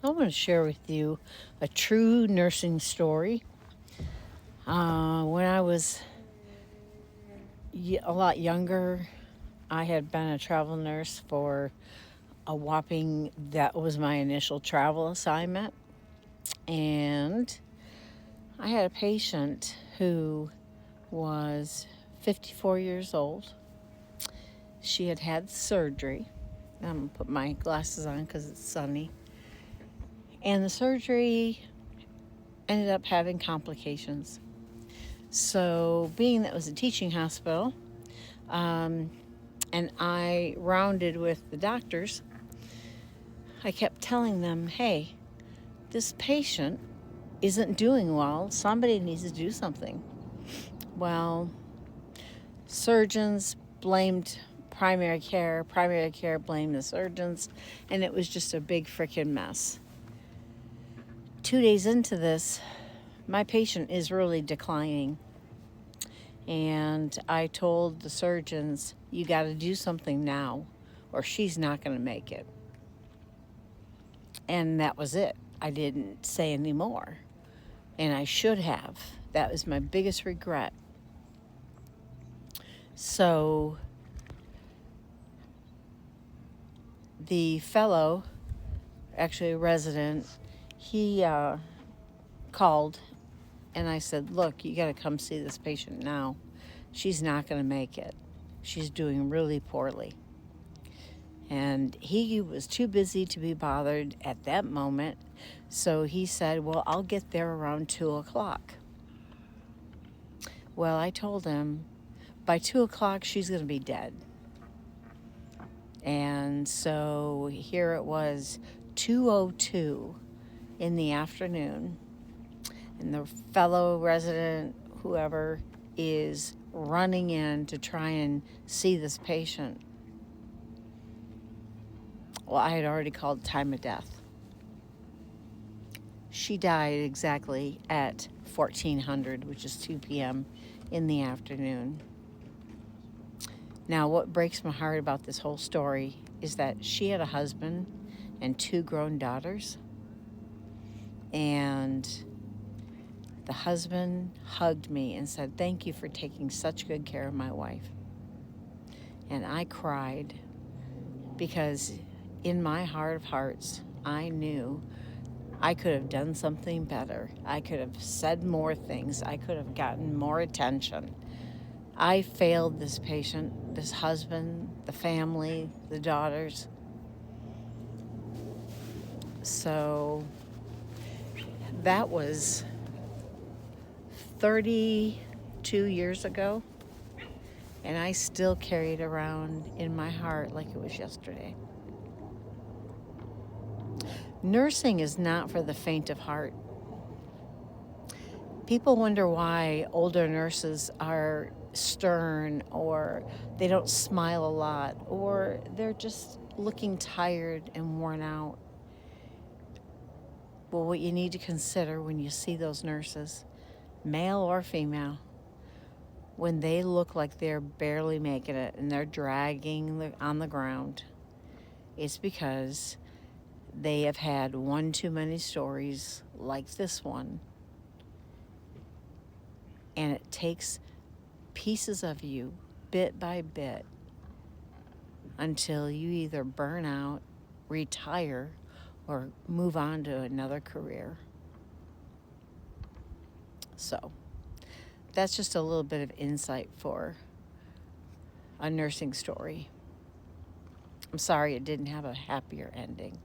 I want to share with you a true nursing story. When I was a lot younger, I had been a travel nurse for that was my initial travel assignment. And I had a patient who was 54 years old. She had had surgery. I'm going to put my glasses on because it's sunny. And the surgery ended up having complications. So, being that it was a teaching hospital, and I rounded with the doctors, I kept telling them, hey, this patient isn't doing well. Somebody needs to do something. Well, surgeons blamed primary care blamed the surgeons, and it was just a big freaking mess. 2 days into this, my patient is really declining. And I told the surgeons, you got to do something now, or she's not going to make it. And that was it. I didn't say any more. And I should have. That was my biggest regret. So the fellow, actually a resident, he called, and I said, look, you got to come see this patient now. She's not going to make it. She's doing really poorly. And he was too busy to be bothered at that moment. So he said, well, I'll get there around 2 o'clock. Well, I told him by 2 o'clock, she's going to be dead. And so here it was 2:02 in the afternoon. And the fellow resident, whoever, is running in to try and see this patient. Well, I had already called time of death. She died exactly at 1400, which is 2 p.m. in the afternoon. Now, what breaks my heart about this whole story is that she had a husband and 2 grown daughters. And the husband hugged me and said, thank you for taking such good care of my wife. And I cried because in my heart of hearts, I knew I could have done something better. I could have said more things. I could have gotten more attention. I failed this patient, this husband, the family, the daughters. So that was 32 years ago, and I still carry it around in my heart like it was yesterday. Nursing is not for the faint of heart. People wonder why older nurses are stern, or they don't smile a lot, or they're just looking tired and worn out. Well, what you need to consider when you see those nurses, male or female, when they look like they're barely making it and they're dragging on the ground, it's because they have had one too many stories like this one. And it takes pieces of you, bit by bit, until you either burn out, retire, or move on to another career. So that's just a little bit of insight for a nursing story. I'm sorry it didn't have a happier ending.